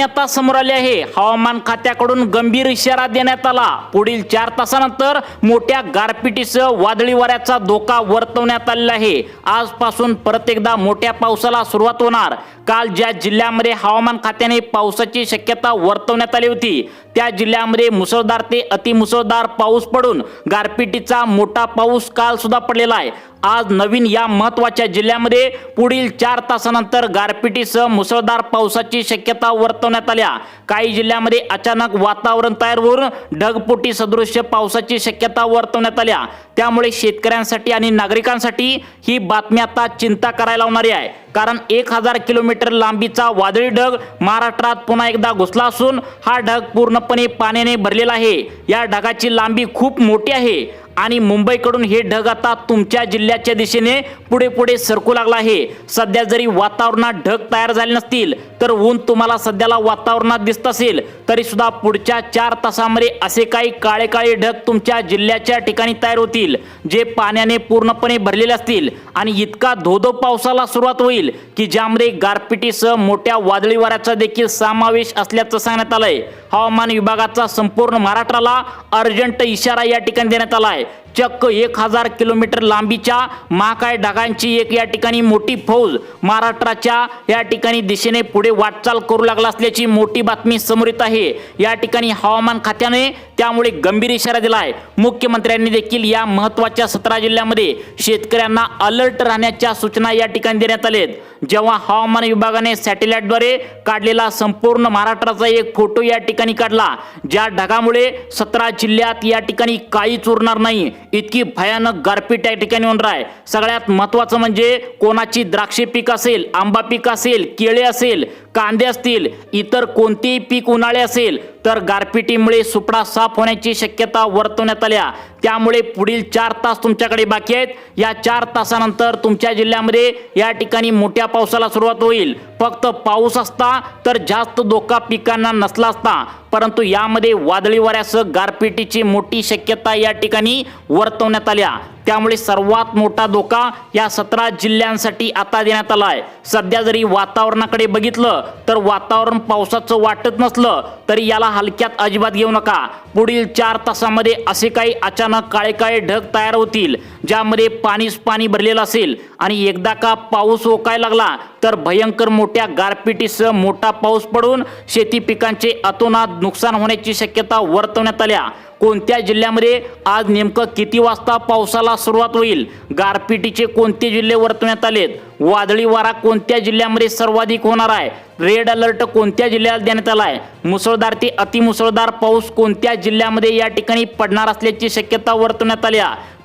आता समोर आले आहे। हवामान खात्याकडून गंभीर इशारा देण्यात आला। पुढील 4 तासानंतर मोठ्या गारपिटीसह वादळी वाऱ्याचा धोका वर्तवण्यात आलेला आहे। आजपासून परत एकदा मोठ्या पावसाला सुरुवात होणार। काल ज्या जिल्ह्यामध्ये हवामान खात्याने पावसाची शक्यता वर्तवण्यात आली होती त्या जिल्ह्यामध्ये मुसळधार ते अतिमुसळधार पाऊस पडून गारपिटीचा मोठा पाऊस काल सुद्धा पडलेला आहे। आज नवीन या महत्त्वाच्या जिल्ह्यामध्ये पुढील 4 तासानंतर गारपिटीसह मुसळधार पावसाची शक्यता वर्तवण्यात आल्या। काही जिल्ह्यामध्ये अचानक वातावरण तयार होऊन ढगफुटी सदृश्य पावसाची शक्यता वर्तवण्यात आल्या। त्यामुळे शेतकऱ्यांसाठी आणि नागरिकांसाठी ही बातमी आता चिंता करायला लावणारी आहे। कारण 1000 किलोमीटर लांबीचा वादळी ढग महाराष्ट्रात पुन्हा एकदा घुसला असून हा ढग पूर्णपणे पाण्याने भरलेला आहे। या ढगाची लांबी खूप मोठी आहे आणि मुंबईकडून हे ढग आता तुमच्या जिल्ह्याच्या दिशेने पुढे पुढे सरकू लागला आहे। सध्या जरी वातावरणात ढग तयार झाले नसतील तर ऊन तुम्हाला सध्याला वातावरणात दिसत असेल तरी सुद्धा पुढच्या 4 तासांमध्ये असे काही काळे काळे ढग तुमच्या जिल्ह्याच्या ठिकाणी तयार होतील जे पाण्याने पूर्णपणे भरलेले असतील आणि इतका धोधो पावसाला सुरुवात होईल की ज्यामध्ये गारपिटीसह मोठ्या वादळी वाऱ्याचा देखील समावेश असल्याचं सांगण्यात आलंय। हवामान विभागाचा संपूर्ण महाराष्ट्राला अर्जंट इशारा या ठिकाणी देण्यात आला आहे। चक्क 1000 किलोमीटर लांबीच्या महाकाय ढगांची एक या ठिकाणी मोठी फौज महाराष्ट्राच्या या ठिकाणी दिशेने पुढे वाटचाल करू लागला असल्याची मोठी बातमी समोर येत आहे। या ठिकाणी हवामान खात्याने त्यामुळे गंभीर इशारा दिला आहे। मुख्यमंत्र्यांनी देखील या महत्त्वाच्या 17 जिल्ह्यांमध्ये शेतकऱ्यांना अलर्ट राहण्याच्या सूचना या ठिकाणी देण्यात आलेत। जेव्हा हवामान विभागाने सॅटेलाइटद्वारे काढलेला संपूर्ण महाराष्ट्राचा एक फोटो या ठिकाणी काढला ज्या ढगामुळे 17 जिल्ह्यात या ठिकाणी काहीच उरणार नाही इतकी भयानक गारपीट या ठिकाणी होणार आहे। सगळ्यात महत्त्वाचं म्हणजे कोणाची द्राक्षे पीक असेल, आंबा पीक असेल, केळे असेल, कांदे असतील, इतर कोणतेही पीक उन्हाळे असेल तर गारपिटीमुळे सुपडा साफ होण्याची शक्यता वर्तवण्यात आल्या। त्यामुळे पुढील 4 तास तुमच्याकडे बाकी आहेत। या 4 तासानंतर तुमच्या जिल्ह्यामध्ये या ठिकाणी मोठ्या पावसाला सुरुवात होईल। फक्त पाऊस असता तर जास्त धोका पिकांना नसला असता, परंतु यामध्ये वादळी वाऱ्यासह गारपिटीची मोठी शक्यता या ठिकाणी वर्तवण्यात आल्या। त्यामुळे सर्वात मोठा धोका या 17 जिल्ह्यांसाठी आता देण्यात आला आहे। सध्या जरी वातावरणाकडे बघितलं तर वातावरण पावसाचं वाटत नसलं तरी याला हलक्यात अजिबात घेऊ नका। पुढील 4 तासांमध्ये असे काही अचानक काळे काळे ढग तयार होतील ज्यामध्ये पाणीच पाणी भरलेलं असेल आणि एकदा का पाऊस ओकायला लागला तर भयंकर मोठ्या गारपिटीसह मोठा पाऊस पडून शेती पिकांचे अतोनात नुकसान होण्याची शक्यता वर्तवण्यात आल्या। कोणत्या जिल्ह्यामध्ये आज नेमकं किती वाजता पावसाला सुरुवात होईल, गारपिटीचे कोणते जिल्हे वर्तवण्यात आलेत, वादळी वारा कोणत्या जिल्ह्यामध्ये सर्वाधिक होणार आहे, रेड अलर्ट कोणत्या जिल्ह्याला देण्यात आला आहे, मुसळधार ते अतिमुसळधार पाऊस कोणत्या जिल्ह्यामध्ये या ठिकाणी पडणार असल्याची शक्यता वर्तवण्यात आली।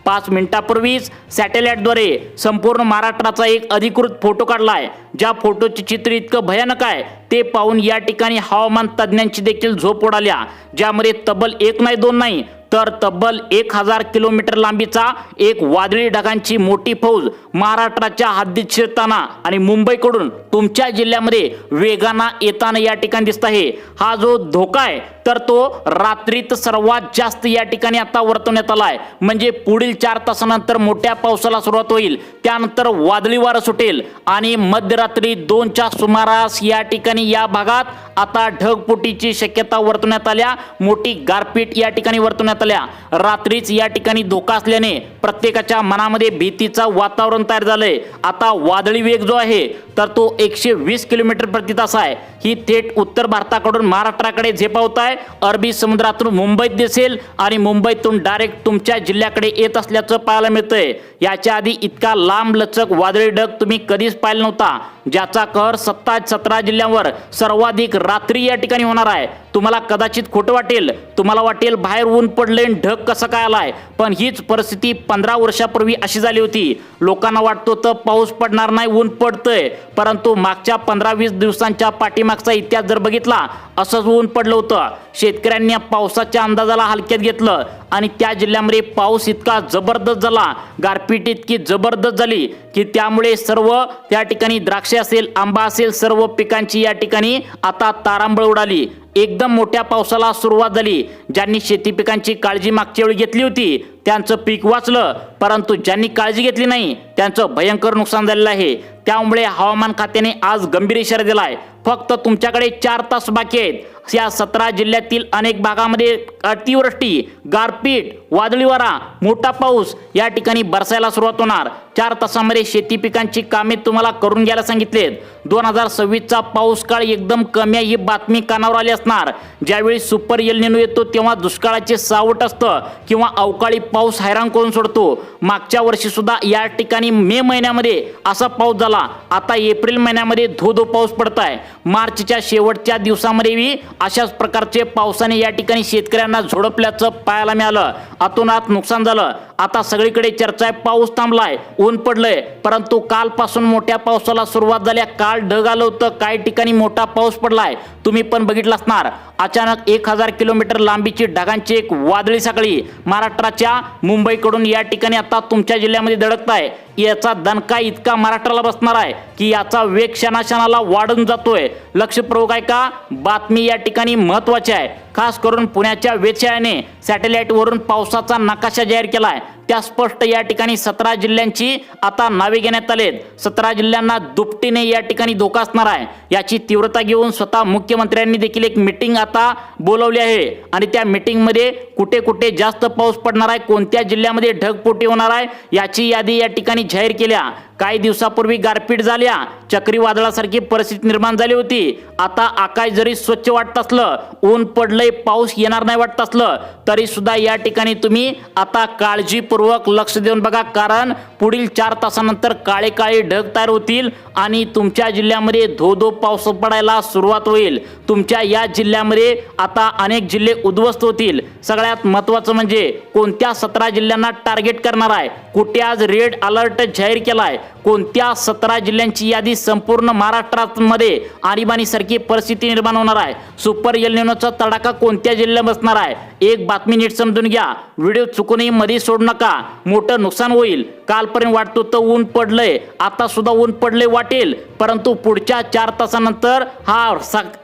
5 मिनिटांपूर्वीच सॅटेलाइटद्वारे संपूर्ण महाराष्ट्राचा एक अधिकृत फोटो काढला आहे। ज्या फोटोचे चित्र इतकं भयानक आहे ते पाहून या ठिकाणी हवामान तज्ज्ञांची देखील झोप उडाल्या। ज्यामध्ये तब्बल 1 नाही 2 नाही तर तब्बल 1000 किलोमीटर लांबीचा एक वादळी ढगांची मोठी फौज महाराष्ट्राच्या हद्दीत शिरताना आणि मुंबईकडून तुमच्या जिल्ह्यामध्ये वेगाने येताना या ठिकाणी दिसत आहे। हा जो धोका आहे तर तो रात्रीत सर्वात जास्त या ठिकाणी आता वर्तवण्यात आला आहे। म्हणजे पुढील 4 तासानंतर मोठ्या पावसाला सुरुवात होईल, त्यानंतर वादळी वारा सुटेल आणि मध्यरात्री 2च्या सुमारास या ठिकाणी या भागात आता ढगफुटीची शक्यता वर्तवण्यात आल्या। मोठी गारपीट या ठिकाणी वर्तवण्यात आल्या। रात्रीच या ठिकाणी धोका असल्याने प्रत्येकाच्या मनामध्ये भीतीचा वातावरण तयार झालंय। आता वादळी वेग जो आहे तर तो 120 किलोमीटर प्रति तास आहे। ही थेट उत्तर भारताकडून महाराष्ट्राकडे झेपावत आहे। अरबी समुद्रातून मुंबईत दिसेल आणि मुंबईतून डायरेक्ट तुमच्या जिल्ह्याकडे येत असल्याचं पाहायला मिळतंय। याच्या आधी इतका लांब लचक वादळी ढग तुम्ही कधीच पाहिला नव्हता ज्याचा कहर 17 जिल्ह्यांवर सर्वाधिक रात्री या ठिकाणी होणार आहे। तुम्हाला कदाचित खोटं वाटेल, तुम्हाला वाटेल बाहेर ऊन पडले ढग कसं काय आलाय, पण हीच परिस्थिती 15 वर्षापूर्वी अशी झाली होती। लोकांना वाटतो तर पाऊस पडणार नाही, ऊन पडतंय, परंतु मागच्या 15-20 दिवसांच्या पाठीमागचा इतिहास जर बघितला असंच ऊन पडलं होतं। शेतकऱ्यांनी पावसाच्या अंदाजाला हलक्यात घेतलं आणि त्या जिल्ह्यामध्ये पाऊस इतका जबरदस्त झाला, गारपीट इतकी जबरदस्त झाली की त्यामुळे सर्व त्या ठिकाणी द्राक्षे असेल, आंबा असेल, सर्व पिकांची या ठिकाणी आता तारांबळ उडाली। एकदम मोठ्या पावसाला सुरुवात झाली। ज्यांनी शेती पिकांची काळजी मागच्या वेळी घेतली होती त्यांचं पीक वाचलं, परंतु ज्यांनी काळजी घेतली नाही त्यांचं भयंकर नुकसान झालेलं आहे। त्यामुळे हवामान खात्याने आज गंभीर इशारा दिला आहे। फक्त तुमच्याकडे 4 तास बाकी आहेत. या 17 जिल्ह्यातील अनेक भागामध्ये अतिवृष्टी, गारपीट, वादळी वारा, मोठा पाऊस या ठिकाणी बरसायला सुरुवात होणार. 4 तासामध्ये शेती पिकांची कामे तुम्हाला करून घ्यायला सांगितलेत. 2026चा पाऊस काळ एकदम कमी आहे ही बातमी कानावर आली असणार. ज्यावेळी सुपर एल निनो येतो तेव्हा दुष्काळाचे सावट असतं किंवा अवकाळी पाऊस हैराण करून सोडतो. मागच्या वर्षी सुद्धा या ठिकाणी मे महिन्यामध्ये असा पाऊस झाला. आता एप्रिल महिन्यामध्ये धो पाऊस पडताय. मार्चच्या शेवटच्या दिवसामध्ये अशाच प्रकारचे पावसाने या ठिकाणी शेतकऱ्यांना झोडपल्याचं पाहायला मिळालं. अतोनात नुकसान झालं. आता सगळीकडे चर्चा आहे पाऊस थांबलाय, ऊन पडलंय, परंतु कालपासून मोठ्या पावसाला सुरुवात झाल्या. काल ढग आलं होतं, काही ठिकाणी मोठा पाऊस पडलाय. तुम्ही पण बघितलं असणार. अचानक 1000 किलोमीटर लांबीची ढगांची एक वादळी साखळी महाराष्ट्राच्या मुंबईकडून या ठिकाणी आता तुमच्या जिल्ह्यामध्ये धडकत आहे. याचा दणका इतका महाराष्ट्राला बसणार आहे की याचा वेग क्षणाक्षणाला वाढून जातोय. लक्षपूर्वक आहे का? बातमी या ठिकाणी महत्त्वाची आहे. खास करून पुण्याच्या वेधशाळेने सॅटेलाइटवरून पावसाचा नकाशा जाहीर केलाय. त्या स्पष्ट या ठिकाणी 17 जिल्ह्यांची आता नावे घेण्यात आलेत. 17 जिल्ह्यांना दुपटीने या ठिकाणी धोका असणार आहे. याची तीव्रता घेऊन स्वतः मुख्यमंत्र्यांनी देखील एक मीटिंग आता बोलवली आहे आणि त्या मीटिंगमध्ये कुठे कुठे जास्त पाऊस पडणार आहे, कोणत्या जिल्ह्यामध्ये ढगफोटी होणार आहे याची यादी या ठिकाणी जाहीर केल्या. काही दिवसापूर्वी गारपीट झाल्या, चक्रीवादळासारखी परिस्थिती निर्माण झाली होती. आता आकाश जरी स्वच्छ वाटत असलं, ऊन पडलंय, पाऊस येणार नाही वाटत असलं तरी सुद्धा या ठिकाणी तुम्ही आता काळजीपूर्वक लक्ष देऊन बघा. कारण पुढील 4 तासानंतर काळे काळे ढग तयार होतील आणि तुमच्या जिल्ह्यामध्ये धो पाऊस पडायला सुरुवात होईल. तुमच्या या जिल्ह्यामध्ये आता अनेक जिल्हे उद्ध्वस्त होतील. सगळ्यात महत्त्वाचं म्हणजे कोणत्या 17 जिल्ह्यांना टार्गेट करणार आहे, कुठे आज रेड अलर्ट जाहीर केलाय, कोणत्या 17 जिल्ह्यांची यादी संपूर्ण महाराष्ट्रामध्ये आणीबाणीसारखी परिस्थिती निर्माण होणार आहे. सुपर एल निनोचा तडाखा कोणत्या जिल्ह्यात बसणार आहे. एक बातमी नीट समजून घ्या. व्हिडिओ चुकूनही मध्ये सोडू नका. मोठं नुकसान होईल. कालपर्यंत वाटतो तर ऊन पडलंय, आता सुद्धा ऊन पडले वाटेल, परंतु पुढच्या 4 तासानंतर हा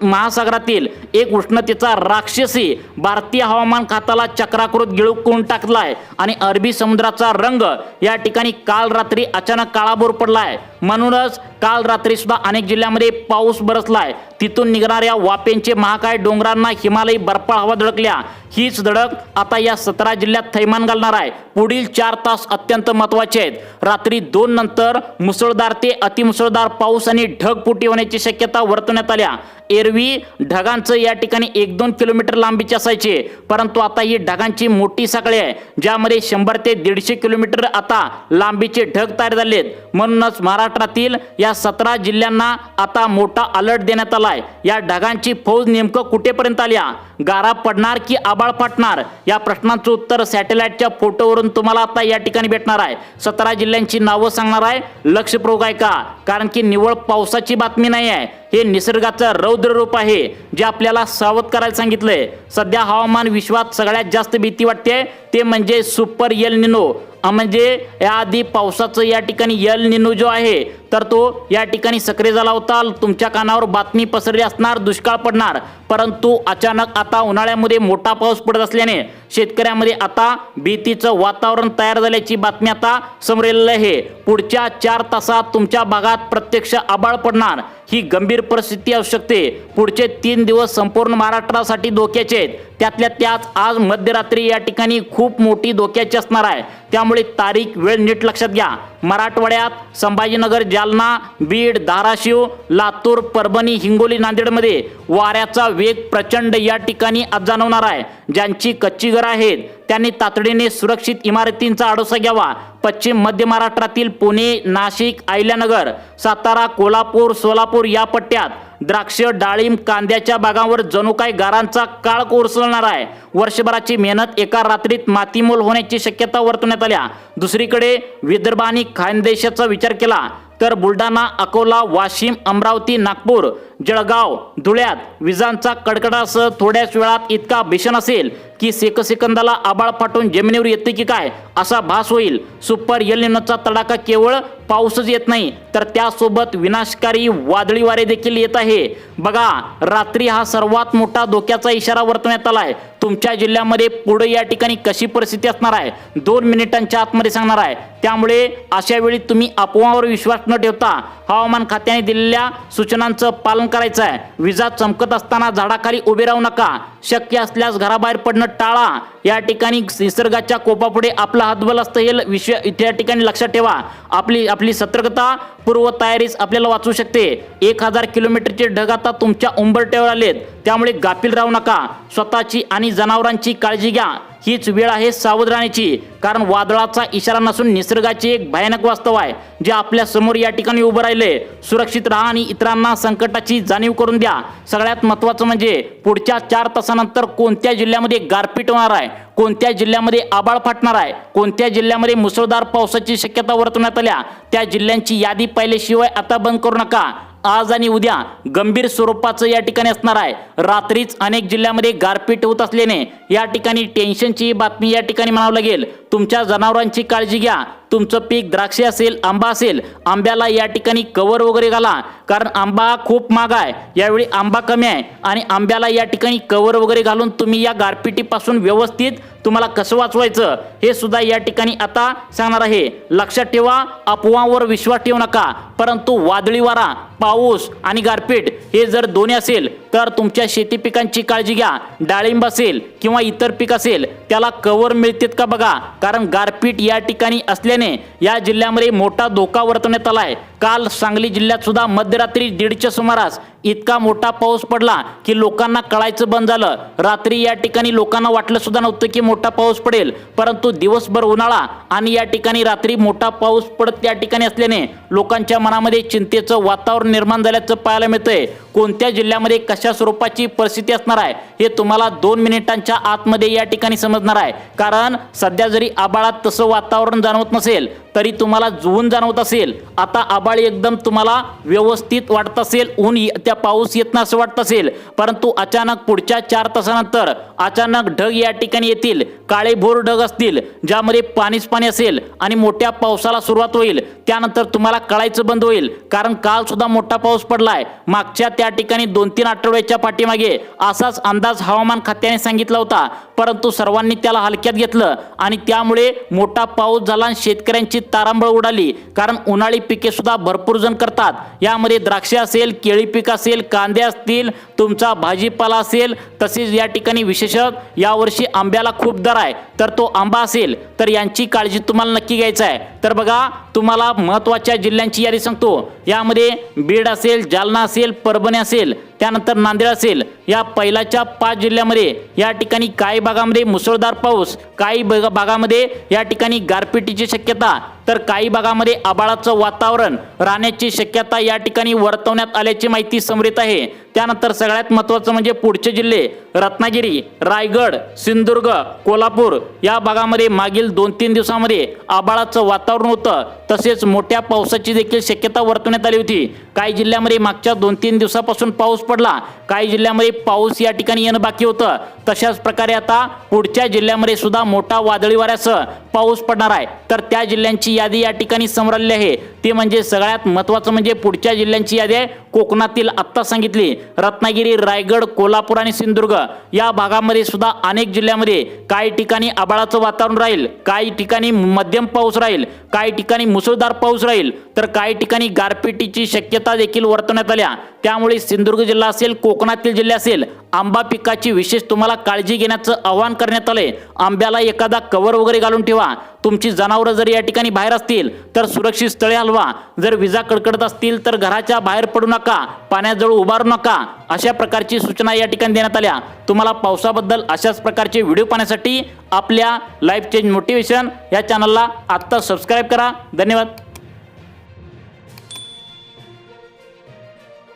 महासागरातील एक उष्णतेचा राक्षसी भारतीय हवामान खात्याला चक्राकृत गिळून टाकलाय आणि अरबी समुद्राचा रंग या ठिकाणी काल रात्री अचानक काळाभोर पडलाय. म्हणूनच काल रात्री सुद्धा अनेक जिल्ह्यांमध्ये पाऊस बरसलाय. तिथून निघणाऱ्या वाफेंचे महाकाय डोंगरांना हिमालयी बर्फाळ हवा धडकल्या. हीच धडक आता या 17 जिल्ह्यात थैमान घालणार आहे. पुढील 4 तास अत्यंत महत्त्वाचे आहेत. रात्री 2 नंतर मुसळधार ते अतिमुसळधार पाऊस आणि ढगफुटी होण्याची शक्यता वर्तवण्यात आल्या. एरवी ढगांचं या ठिकाणी 1-2 किलोमीटर लांबीचे असायचे, परंतु आता ही ढगांची मोठी साखळी आहे ज्यामध्ये 100 ते 150 किलोमीटर आता लांबीचे ढग तयार झालेत. म्हणूनच महाराष्ट्रातील या 17 जिल्ह्यांना आता मोठा अलर्ट देण्यात आलाय. या ढगांची फौज नेमकं कुठेपर्यंत आल्या, गारा पडणार की आबाळ फाटणार या प्रश्नांचं उत्तर सॅटेलाइटच्या फोटोवरून तुम्हाला आता या ठिकाणी भेटणार आहे. 17 जिल्ह्यांची नावं सांगणार आहे. लक्षपूर्वक आहे का? कारण की निव्वळ पावसाची बातमी नाही आहे, हे निसर्गाचं रौद्र रूप आहे जे आपल्याला सावध करायला सांगितलंय. सध्या हवामान विश्वात सगळ्यात जास्त भीती वाटते ते म्हणजे सुपर एल निनो. म्हणजे याआधी पावसाचं या ठिकाणी एल निनो जो आहे तर तो या ठिकाणी सक्रिय झाला होता. तुमच्या कानावर बातमी पसरली असणार दुष्काळ पडणार, परंतु अचानक आता उन्हाळ्यामध्ये मोठा पाऊस पडत असल्याने शेतकऱ्यांमध्ये आता भीतीचं वातावरण तयार झाल्याची बातमी आता समोर आलेली आहे. पुढच्या 4 तासात तुमच्या भागात प्रत्यक्ष आभाळ पडणार. ही गंभीर परिस्थिती असू शकते. पुढचे 3 दिवस संपूर्ण महाराष्ट्रासाठी धोक्याचे आहेत. त्यातल्या त्यात आज मध्यरात्री या ठिकाणी खूप मोठी धोक्याची असणार आहे. त्यामुळे तारीख वेळ नीट लक्षात घ्या. मराठवाड्यात संभाजीनगर, जालना, बीड, धाराशिव, लातूर, परभणी, हिंगोली, नांदेडमध्ये वाऱ्याचा वेग प्रचंड या ठिकाणी आज जाणवणार आहे. ज्यांची कच्ची घरं आहेत त्यांनी तातडीने सुरक्षित इमारतींचा आढावा घ्यावा. पश्चिम मध्य महाराष्ट्रातील पुणे, नाशिक, अहिल्यानगर, सातारा, कोल्हापूर, सोलापूर या पट्ट्यात द्राक्ष, डाळिंब, कांद्याच्या बागांवर जणू काय गारांचा काळ कोसळणार आहे. वर्षभराची मेहनत एका रात्रीत मातीमोल होण्याची शक्यता वर्तवण्यात आल्या. दुसरीकडे विदर्भ आणि खानदेशाचा विचार केला तर बुलढाणा, अकोला, वाशिम, अमरावती, नागपूर, जळगाव, धुळ्यात विजांचा कडकडासह थोड्याच वेळात इतका भीषण असेल की सेकंदाला आबाळ फाटून जमिनीवर येते की काय असा भास होईल. सुपर एल निनोचा तडाखा केवळ पाऊसच येत नाही तर त्यासोबत विनाशकारी वादळी वारे देखील येत आहे. बघा, रात्री हा सर्वात मोठा धोक्याचा इशारा वर्तवण्यात आलाय. तुमच्या जिल्ह्यामध्ये पुढे या ठिकाणी कशी परिस्थिती असणार आहे 2 मिनिटांच्या आतमध्ये सांगणार आहे। त्यामुळे अशा वेळी तुम्ही अफवावर विश्वास न ठेवता हवामान खात्याने दिलेल्या सूचनांचं पालन करायचं आहे। विजा चमकत असताना झाडाखाली उभे राहू नका, शक्य असल्यास घराबाहेर पडणं टाळा। या ठिकाणी निसर्गाच्या कोपापुढे आपला हातबल असतं हे विषय त्या ठिकाणी लक्षात ठेवा। आपली सतर्कता पूर्व तयारीच आपल्याला वाचू शकते। 1000 किलोमीटरचे ढग आता तुमच्या उंबरठ्यावर आलेत, त्यामुळे गाफील राहू नका। स्वतःची आणि जनावरांची काळजी घ्या। हीच वेळ आहे सावध राहण्याची, कारण वादळाचा इशारा नसून निसर्गाचे एक भयानक वास्तव आहे जे आपल्या समोर या ठिकाणी उभं राहिले। सुरक्षित राहा आणि इतरांना संकटाची जाणीव करून द्या। सगळ्यात महत्त्वाचं म्हणजे पुढच्या 4 तासानंतर कोणत्या जिल्ह्यामध्ये गारपीट होणार आहे, कोणत्या जिल्ह्यामध्ये आभाळ फाटणार आहे, कोणत्या जिल्ह्यामध्ये मुसळधार पावसाची शक्यता वर्तवण्यात आल्या, त्या जिल्ह्यांची यादी पाहिल्याशिवाय आता बंद करू नका। आज आणि उद्या गंभीर स्वरूपाचं या ठिकाणी असणार आहे। रात्रीच अनेक जिल्ह्यामध्ये गारपीट होत असल्याने या ठिकाणी टेन्शनची बातमी या ठिकाणी म्हणावं लागेल। तुमच्या जनावरांची काळजी घ्या। तुमचं पीक द्राक्षे असेल, आंबा असेल, आंब्याला या ठिकाणी कवर वगैरे घाला, कारण आंबा खूप महाग आहे। यावेळी आंबा कमी आहे आणि आंब्याला या ठिकाणी कवर वगैरे घालून तुम्ही या गारपिटीपासून व्यवस्थित तुम्हाला कसं वाचवायचं हे सुद्धा या ठिकाणी आता सांगणार आहे। लक्षात ठेवा, अफवांवर विश्वास ठेवू नका, परंतु वादळी वारा, पाऊस आणि गारपीट हे जर दोन्ही असेल तर तुमच्या शेती पिकांची काळजी घ्या। डाळिंब असेल किंवा इतर पीक असेल त्याला कवर मिळतेत का बघा, कारण गारपीट या ठिकाणी असल्याने या जिल्ह्यामध्ये मोठा धोका वर्तवण्यात आला आहे। काल सांगली जिल्ह्यात सुद्धा मध्यरात्री 1:30च्या सुमारास इतका मोठा पाऊस पडला की लोकांना कळायचं बंद झालं। रात्री या ठिकाणी लोकांना वाटलं सुद्धा नव्हतं की मोठा पाऊस पडेल, परंतु दिवसभर उन्हाळा आणि या ठिकाणी रात्री मोठा पाऊस पडत या ठिकाणी असल्याने लोकांच्या मनामध्ये चिंतेचं वातावरण निर्माण झाल्याचं पाहायला मिळतंय। कोणत्या जिल्ह्यामध्ये कशा स्वरूपाची परिस्थिती असणार आहे हे तुम्हाला 2 मिनिटांच्या आतमध्ये या ठिकाणी समजणार आहे, कारण सध्या जरी आभाळात तसं वातावरण जाणवत नसेल तरी तुम्हाला जुळून जाणवत असेल। आता आभाळ एकदम तुम्हाला व्यवस्थित वाटत असेल, ऊन त्या पाऊस येत नाही असं वाटत असेल, परंतु अचानक पुढच्या 4 तासानंतर अचानक ढग या ठिकाणी येतील, काळेभोर ढग असतील ज्यामध्ये पाणीच पाणी असेल आणि मोठ्या पावसाला सुरुवात होईल। त्यानंतर तुम्हाला कळायचं बंद होईल, कारण काल सुद्धा मोठा पाऊस पडलाय। मागच्या त्या ठिकाणी 2-3 आठवड्याच्या पाठीमागे असाच अंदाज हवामान खात्याने सांगितला होता, परंतु सर्वांनी त्याला हलक्यात घेतलं आणि त्यामुळे मोठा पाऊस झाला आणि शेतकऱ्यांची तारांबळ उडाली। कारण उन्हाळी पिके सुद्धा भरपूर जण करतात, यामध्ये द्राक्षे असेल, केळी पीक असेल, कांदे असतील, तुमचा भाजीपाला असेल, तसेच या ठिकाणी विशेषतः यावर्षी आंब्याला खूप दर आहे, तर तो आंबा असेल तर यांची काळजी तुम्हाला नक्की घ्यायची आहे। तर बघा, तुम्हाला महत्त्वाच्या जिल्ह्यांची यादी सांगतो। यामध्ये बीड असेल, जालना असेल, परभणी असेल, त्यानंतर नांदेड असेल, या पहिल्याच्या 5 जिल्ह्यामध्ये या ठिकाणी काही भागामध्ये मुसळधार पाऊस, काही भागामध्ये या ठिकाणी गारपिटीची शक्यता, तर काही भागामध्ये आभाळाचं वातावरण राहण्याची शक्यता या ठिकाणी वर्तवण्यात आल्याची माहिती समोर येत आहे। त्यानंतर सगळ्यात महत्त्वाचं म्हणजे पुढचे जिल्हे रत्नागिरी, रायगड, सिंधुदुर्ग, कोल्हापूर या भागामध्ये मागील 2-3 दिवसामध्ये आभाळाचं वातावरण होतं, तसेच मोठ्या पावसाची देखील शक्यता वर्तवण्यात आली होती। काही जिल्ह्यामध्ये मागच्या 2-3 दिवसापासून पाऊस पडला, काही जिल्ह्यामध्ये पाऊस या ठिकाणी येणं बाकी होतं। तशाच प्रकारे आता पुढच्या जिल्ह्यामध्ये सुद्धा मोठा वादळी वाऱ्यासह पाऊस पडणार आहे, तर त्या जिल्ह्यांची यादी या ठिकाणी समोर आलेली आहे। ते म्हणजे सगळ्यात महत्त्वाचं म्हणजे पुढच्या जिल्ह्यांची यादी आहे कोकणातील, आत्ता सांगितली रत्नागिरी, रायगड, कोल्हापूर आणि सिंधुदुर्ग या भागामध्ये सुद्धा अनेक जिल्ह्यामध्ये काही ठिकाणी आभाळाचं वातावरण राहील, काही ठिकाणी मध्यम पाऊस राहील, काही ठिकाणी मुसळधार पाऊस राहील, तर काही ठिकाणी गारपिटीची शक्यता देखील वर्तवण्यात आल्या। त्यामुळे सिंधुदुर्ग जिल्हा असेल, कोकणातील जिल्हे असेल, आंबा पिकाची विशेष तुम्हाला काळजी घेण्याचं आवाहन करण्यात आलंय। आंब्याला एखादा कवर वगैरे घालून ठेवा। तुमची जनावरं जर या ठिकाणी बाहेर असतील तर सुरक्षित स्थळी हलवा। जर विजा कडकडत असतील तर घराच्या बाहेर पडू नका, पाण्याजवळ उभारू नका, अशा प्रकारची सूचना या ठिकाणी देण्यात आल्या। तुम्हाला पावसाबद्दल अशाच प्रकारचे व्हिडिओ पाहण्यासाठी आपल्या लाईफ चेंज मोटिवेशन या चॅनलला आत्ता सबस्क्राईब करा। धन्यवाद।